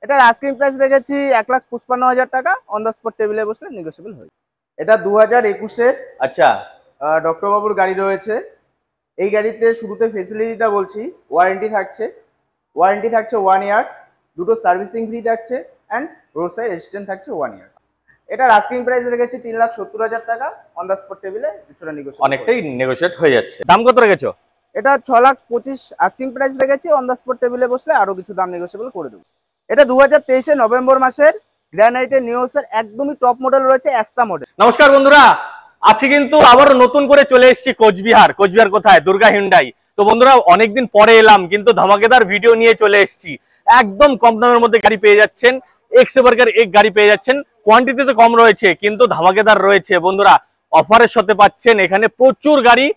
এটার asking price রেখেছি 1,55,000 টাকা। অন দ্য স্পট টেবিলে বসলে নেগোসিয়েবল হয়। এটা 2021-এর আচ্ছা ডক্টর বাবুর গাড়ি রয়েছে। এই গাড়িতে শুরুতে ফেসিলিটিটা বলছি, ওয়ারেন্টি থাকছে 1 ইয়ার, দুটো সার্ভিসিং ফ্রি থাকছে অ্যান্ড রোড সাইড অ্যাসিস্ট্যান্ট থাকছে 1 ইয়ার। এটার আস্কিং প্রাইস রেখেছি 3,70,000 টাকা। অন দ্য স্পট টেবিলে কিছুটা নেগোসিয়েট, অনেকটাই নেগোশিয়েট হয়ে যাচ্ছে। দাম কত রেখেছো? এটা 6,25,000 আস্কিং প্রাইস রেখেছি। অন দ্য স্পট টেবিলে বসলে আরো কিছু দাম নেগোসিয়েবল করে দেবো। এটা 2023-এর নভেম্বর মাসের গ্র্যানাইটের নিউসের একদমই টপ মডেল রয়েছে, অ্যাস্টা মডেল। নমস্কার বন্ধুরা, আজকে কিন্তু আবার নতুন করে চলে এসেছি কোচবিহার। কোচবিহার কোথায়? দুর্গা হিউন্ডাই। তো বন্ধুরা অনেকদিন পরে এলাম, কিন্তু ধামাকেদার ভিডিও নিয়ে চলে এসেছি। একদম কম দামের মধ্যে গাড়ি পেয়ে যাচ্ছেন, এক্স বার্গার এক গাড়ি পেয়ে যাচ্ছেন। কোয়ান্টিটি তো কম রয়েছে কিন্তু ধামাকেদার রয়েছে বন্ধুরা, অফারের সাথে পাচ্ছেন এখানে প্রচুর গাড়ি।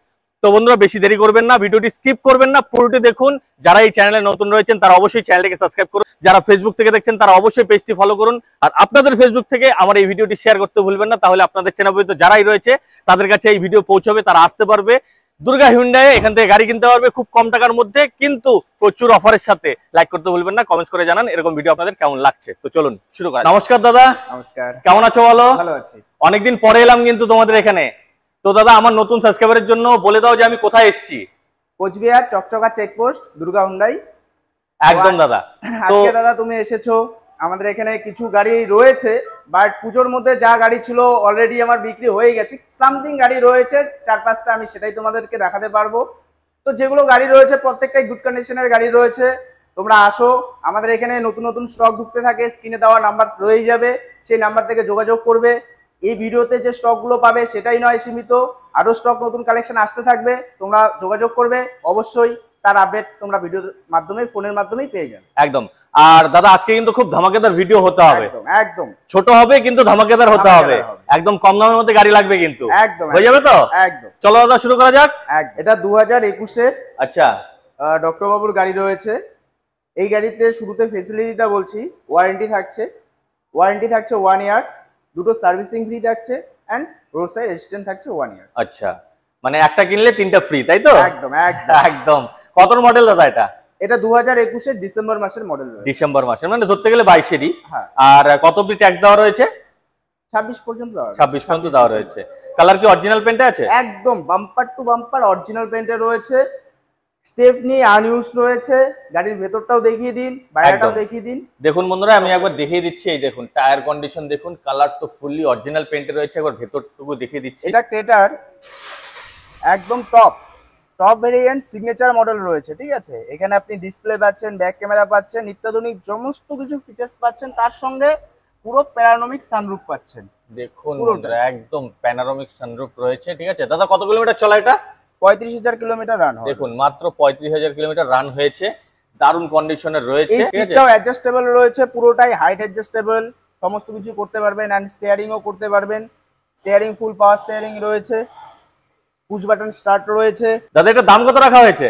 তো বন্ধুরা বেশি দেরি করবেন না, ভিডিওটি স্কিপ করবেন না, পুরোটি দেখুন। যারা এই চ্যানেলে নতুন রয়েছেন তারা অবশ্যই চ্যানেলটিকে সাবস্ক্রাইব করুন, যারা ফেসবুক থেকে দেখছেন তারা অবশ্যই পেজটি ফলো করুন, আর আপনাদের ফেসবুক থেকে আমার এই ভিডিওটি শেয়ার করতে ভুলবেন না। তাহলে আপনাদের চেনা পরিচিত যারাই রয়েছে তাদের কাছে এই ভিডিও পৌঁছবে, তারা আসতে পারবে দুর্গা হিউন্ডাই, এখান থেকে গাড়ি কিনতে পারবে খুব কম টাকার মধ্যে, কিন্তু প্রচুর অফারের সাথে। লাইক করতে ভুলবেন না, কমেন্টস করে জানান এরকম ভিডিও আপনাদের কেমন লাগছে। তো চলুন শুরু করা। নমস্কার দাদা। নমস্কার, কেমন আছো? বলো। ভালো আছি। অনেকদিন পরে এলাম কিন্তু তোমাদের এখানে। তো দাদা আমার নতুন সাবস্ক্রাইবারের জন্য বলে দাও যে আমি কোথায় এসেছি। কোচবিহার চকচকা চেকপোস্ট, দুর্গা হুন্ডাই। একদম দাদা। আজকে দাদা তুমি এসেছো, আমাদের এখানে কিছু গাড়ি রয়েছে, বাট পুজোর মধ্যে যা গাড়ি ছিল অলরেডি আমার বিক্রি হয়ে গেছে। সামথিং গাড়ি রয়েছে 4-5টা, আমি সেটাই তোমাদেরকে দেখাতে পারবো। তো যেগুলো গাড়ি রয়েছে প্রত্যেকটাই গুড কন্ডিশনের গাড়ি রয়েছে। তোমরা আসো, আমাদের এখানে নতুন নতুন স্টক ঢুকতে থাকে, স্ক্রিনে দেওয়া নাম্বার রয়ে যাবে, সেই নাম্বার থেকে যোগাযোগ করবে। এই ভিডিওতে যে স্টকগুলো পাবে সেটাই নয় সীমিত, আরো স্টক নতুন কালেকশন আসতে থাকবে, তোমরা যোগাযোগ করবে। অবশ্যই তার আপডেট তোমরা ভিডিওর মাধ্যমে, ফোনের মাধ্যমেই পেয়ে যাবে। একদম। আর দাদা আজকে কিন্তু খুব ধামাকেদার ভিডিও হতে হবে। একদম একদম ছোট হবে কিন্তু ধামাকেদার হতে হবে। একদম কম দামের মধ্যে গাড়ি লাগবে কিন্তু। একদম হয়ে যাবে তো? একদম। চলো দাদা শুরু করা যাক। এটা 2021-এর আচ্ছা ডক্টর বাবুর গাড়ি রয়েছে। এই গাড়িতে শুরুতে ফেসিলিটিটা বলছি, ওয়ারেন্টি থাকছে 1 ইয়ার, দুটো সার্ভিসিং ফ্রি থাকছে অ্যান্ড রোড সাইড অ্যাসিস্ট্যান্ট থাকছে 1 ইয়ার। আচ্ছা, মানে একটা কিনলে 3টা ফ্রি, তাই তো? একদম একদম। কত মডেল দাদা এটা? এটা 2021-এর ডিসেম্বর মাসের মডেল রয়েছে। ডিসেম্বর মাসের, মানে ধরতে গেলে 22-এরই। হ্যাঁ। আর কত অবধি ট্যাক্স দেওয়া রয়েছে? 26 পর্যন্ত দেওয়া হবে। 26 পর্যন্ত দেওয়া রয়েছে। কালার কি অরিজিনাল পেন্টে আছে? একদম বাম্পার টু বাম্পার অরিজিনাল পেন্টে রয়েছে। স্টেপনি আনইউজ রয়েছে। গাড়ির ভেতরটাও দেখিয়ে দিন, বাইরেটাও দেখিয়ে দিন। দেখুন বন্ধুরা আমি একবার দেখিয়ে দিচ্ছি। এই দেখুন টায়ার কন্ডিশন দেখুন, কালার তো ফুললি অরিজিনাল পেন্টে রয়েছে। একবার ভেতরটুকু দেখিয়ে দিচ্ছি। এটা ক্রেটার একদম টপ ভেরিয়েন্ট সিগনেচার মডেল রয়েছে, ঠিক আছে। এখানে আপনি ডিসপ্লে পাচ্ছেন, ব্যাক ক্যামেরা পাচ্ছেন, নিত্যাধুনিক সমস্ত কিছু ফিচার্স পাচ্ছেন, তার সঙ্গে পুরো প্যানোরামিক সানরুফ পাচ্ছেন। দেখুন বন্ধুরা একদম প্যানোরামিক সানরুফ রয়েছে, ঠিক আছে। দাদা কত কিলোমিটার চলা এটা? 35,000 কিলোমিটার রান হয়। দেখুন মাত্র 35,000 কিলোমিটার রান হয়েছে, দারুণ কন্ডিশনের রয়েছে, ঠিক আছে। এটাও অ্যাডজাস্টেবল রয়েছে, পুরোটাই হাইট অ্যাডজাস্টেবল, সমস্ত কিছু করতে পারবেন এন্ড স্টিয়ারিংও করতে পারবেন। স্টিয়ারিং ফুল পাওয়ার স্টিয়ারিং রয়েছে, পুশ বাটন স্টার্ট রয়েছে। দাদা এটা দাম কত রাখা হয়েছে?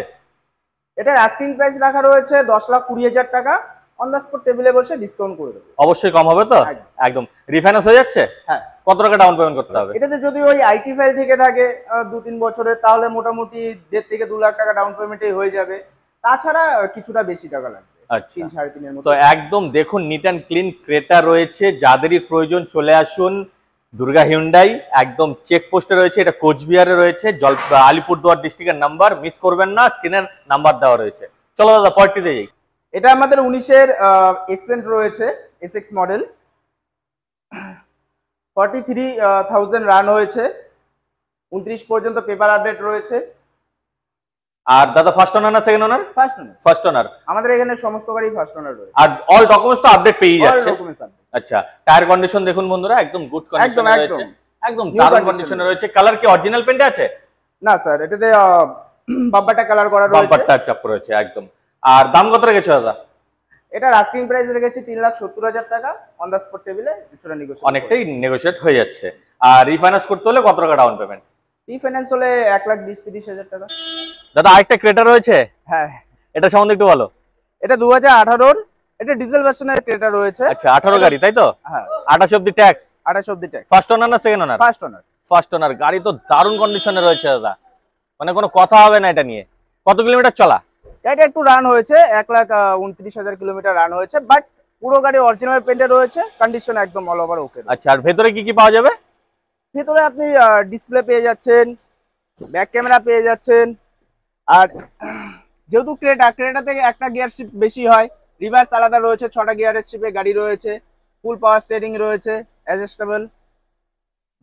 এটার আস্কিং প্রাইস রাখা রয়েছে 10,20,000 টাকা। অন দ্য স্পট টেবিলে বসে ডিসকাউন্ট করে দেবো। অবশ্যই কম হবে তো? একদম। রিফাইন্যান্স হয়ে যাচ্ছে? হ্যাঁ। কত টাকা ডাউন পেমেন্ট করতে হবে? এটাতে যদি ওই আইটি ফাইল থেকে থাকে 2-3 বছরের, তাহলে মোটামুটি 1.5 থেকে 2 লাখ টাকা ডাউন পেমেন্টেই হয়ে যাবে। তাছাড়া কিছুটা বেশি টাকা লাগবে। আচ্ছা 3-3.5 এর মতো। তো একদম দেখুন নিট অ্যান্ড ক্লিন ক্রেটা রয়েছে, যাদেরই প্রয়োজন চলে আসুন দুর্গা হিউন্ডাই। একদম চেকপোস্টে রয়েছে, এটা কোচবিহারে রয়েছে, আলিপুরদুয়ার ডিস্ট্রিক্টের নাম্বার মিস করবেন না, স্ক্রিনের নাম্বার দেওয়া রয়েছে। চলো দাদা পরটিতে যাই। এটা আমাদের 19-এর এক্সেন্ট রয়েছে, এসএক্স মডেল, 43,000 রান হয়েছে, 29 পর্যন্ত পেপার আপডেট রয়েছে। আর দাদা ফার্স্ট ওনার না সেকেন্ড ওনার? First owner. আমাদের এখানে সমস্ত গাড়ি ফার্স্ট ওনার রয়েছে। আর অল ডকুমেন্টস তো আপডেট পেয়ে যাচ্ছে। আচ্ছা টায়ার কন্ডিশন দেখুন বন্ধুরা একদম গুড কন্ডিশনে রয়েছে, একদম দারুণ কন্ডিশনে রয়েছে। কালার কি অরিজিনাল পেন্টে আছে? না স্যার, এটাতে বাম্পারটা কালার করা রয়েছে, বাম্পারটা চাপ রয়েছে একদম। আর দাম কত রেখেছো দাদা? এটার আস্কিং প্রাইস রেখেছি 3,70,000 টাকা। অন দ্য স্পট টেবিলে কিছুটা নেগোশিয়েট, অনেকটাই নেগোশিয়েট হয়ে যাচ্ছে। আর রিফাইন্যান্স করতে হলে কত টাকা ডাউন পেমেন্ট? রিফাইন্যান্স হলে 1,20,000-30,000 টাকা। দাদা আরেকটা ক্রেটা রয়েছে, হ্যাঁ এটা সম্বন্ধে একটু বলো। এটা 2018-র, এটা ডিজেল ভার্সনের ক্রেটা রয়েছে। আচ্ছা 18 গাড়ি তাই তো? হ্যাঁ 28 অবধি ট্যাক্স। 28 অবধি ট্যাক্স। ফার্স্ট ওনার না সেকেন্ড ওনার? First owner. First owner. গাড়ি তো দারুণ কন্ডিশনে রয়েছে দাদা, মানে কোনো কথা হবে না এটা নিয়ে। কত কিলোমিটার চলা? এটা একটু রান হয়েছে, 1,29,000 কিলোমিটার রান হয়েছে, বাট পুরো গাড়ি অরিজিনাল পেন্টে রয়েছে, কন্ডিশন একদম অল ওভার ওকে। আচ্ছা, আর ভেতরে কি কি পাওয়া যাবে? ভিতরে আপনি ডিসপ্লে পেয়ে যাচ্ছেন, ব্যাক ক্যামেরা পেয়ে যাচ্ছেন, আর যেহেতু ক্রেটা থেকে একটা গিয়ার শিফট বেশি হয়, রিভার্স আলাদা রয়েছে, 6টা গিয়ারের শিফটে গাড়ি রয়েছে, ফুল পাওয়ার স্টিয়ারিং রয়েছে, অ্যাডজাস্টেবল।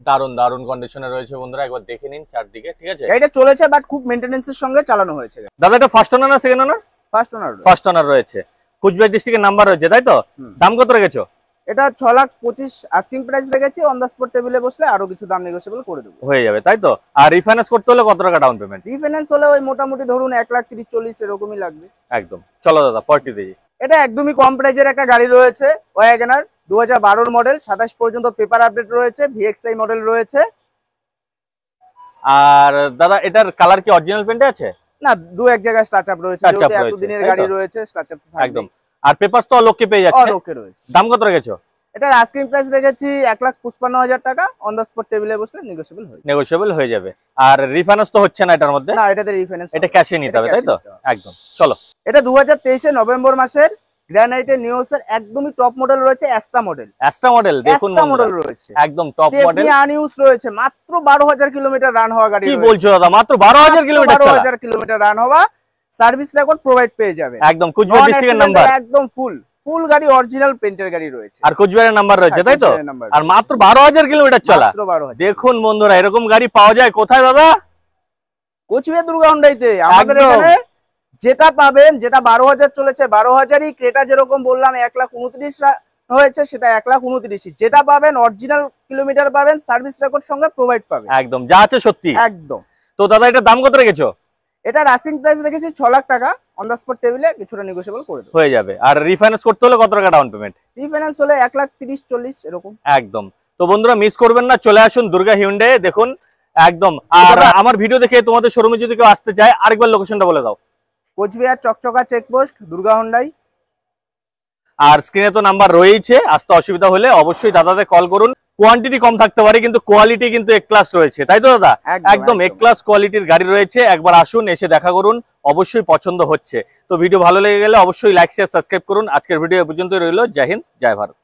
দারুন দারুন কন্ডিশনে রয়েছে বন্ধুরা, একবার দেখে নিন চারদিকে, ঠিক আছে? গাড়িটা চলেছে বাট খুব মেইনটেনেন্সের সঙ্গে চালানো হয়েছে। দাদা এটা ফার্স্ট ওনার না সেকেন্ড ওনার? First owner. ফার্স্ট ওনার রয়েছে, কুচবিহার ডিস্ট্রিক্টের নাম্বার রয়েছে, তাই তো? দাম কত রেখেছো? এটা 6,25,000 আস্কিং প্রাইস রেখেছি, অন দা স্পট টেবিলে বসলে আরো কিছু দাম নেগোশিয়েবল করে দেবো। হয়ে যাবে, তাই তো? আর রিফাইন্যান্স করতে হলে কত টাকা ডাউন পেমেন্ট? রিফাইন্যান্স হলে ওই মোটামুটি ধরুন 1,30,40 এরকমই লাগবে। একদম। চলো দাদা পরটি দেখি। এটা একদমই কম প্রাইজের একটা গাড়ি রয়েছে, ওয়াগনার 2012 মডেল, 27 পর্যন্ত পেপার আপডেট রয়েছে, ভিএক্সআই মডেল রয়েছে। আর দাদা এটার কালার কি অরিজিনাল পেন্টে আছে? না, দু এক জায়গায় টাচ আপ রয়েছে, Touch up যেহেতু রয়েছে, এতদিনের তাই তো? গাড়ি রয়েছে, টাচ আপ একদম। আর পেপারস তো লোককে পেয়ে যাচ্ছে। ওকে রয়েছে। দাম কত রেখেছো? এটার আস্কিং প্রাইস রেখেছি 1,55,000 টাকা, অন দা স্পট টেবিলে বসলে নেগোশিয়েবল হয়ে যাবে। নেগোশিয়েবল হয়ে যাবে। আর রিফাইন্যান্স তো হচ্ছে না এটার মধ্যে? না, এটাতে রিফাইন্যান্স, এটা ক্যাশে নিতে হবে, তাই তো? একদম। চলো। এটা 2023 নভেম্বর মাসের গ্র্যানাইটের নিউসের একদমই টপ মডেল রয়েছে, অ্যাস্ট্রা মডেল। অ্যাস্ট্রা মডেল দেখুন মডেল রয়েছে, একদম টপ মডেল, আনইউজ রয়েছে, মাত্র 12,000 কিলোমিটার রান হওয়া গাড়ি। কি বলছো দাদা, মাত্র 12,000 কিলোমিটার চলা? 12,000 কিলোমিটার রান হওয়া, সার্ভিস রেকর্ড প্রোভাইড পেয়ে যাবে। একদম কুচবিহার ডিস্ট্রিক্টের নাম্বার, একদম ফুল গাড়ি অরিজিনাল পেন্টের গাড়ি রয়েছে, আর কুচবিহারের নাম্বার রয়েছে, তাই তো? আর মাত্র 12,000 কিলোমিটার চলা। দেখুন বন্ধুরা, এরকম গাড়ি পাওয়া যায় কোথায় দাদা? কোচবিহার দুর্গা হুন্ডাইতে। আমাদের এখানে যেটা পাবেন, যেটা 12,000 চলেছে 12,000ই, ক্রেটা যেরকম বললাম 1,29,000 হয়েছে, সেটা 1,29,000। যেটা পাবেন অরিজিনাল কিলোমিটার পাবেন, সার্ভিস রেকর্ড সঙ্গে প্রোভাইড পাবেন, একদম যা আছে সত্যি একদম। তো দাদা এটার দাম কত রেখেছো? এটা রাসিং প্রাইস রেখেছি 6 লাখ টাকা, অন দা স্পট টেবিলে কিছুটা নেগোশিয়েবল করে দেবো। হয়ে যাবে। আর রিফাইন্যান্স করতে হলে কত টাকা ডাউন পেমেন্ট? রিফাইন্যান্স হলে 1,30,40 এরকম। একদম। তো বন্ধুরা মিস করবেন না, চলে আসুন দুর্গা হিউন্ডাই, দেখুন একদম। আর আমার ভিডিও দেখে তোমাদের শোরুমে যদি কেউ আসতে চায়, আরেকবার লোকেশনটা বলে দাও। কোচবিহার চকচকা চেকপোস্ট, দুর্গা হুন্ডাই। আর স্ক্রিনে তো নাম্বার রয়েছে, আসতে অসুবিধা হলে অবশ্যই দাদাদের কল করুন। কোয়ান্টিটি কম থাকতে পারে কিন্তু কোয়ালিটি কিন্তু এক ক্লাস রয়েছে, তাই তো দাদা? একদম এক ক্লাস কোয়ালিটির গাড়ি রয়েছে, একবার আসুন, এসে দেখা করুন, অবশ্যই পছন্দ হচ্ছে। তো ভিডিও ভালো লেগে গেলে অবশ্যই লাইক শেয়ার সাবস্ক্রাইব করুন। আজকের ভিডিও পর্যন্ত রইল। জয় হিন্দ, জয় ভারত।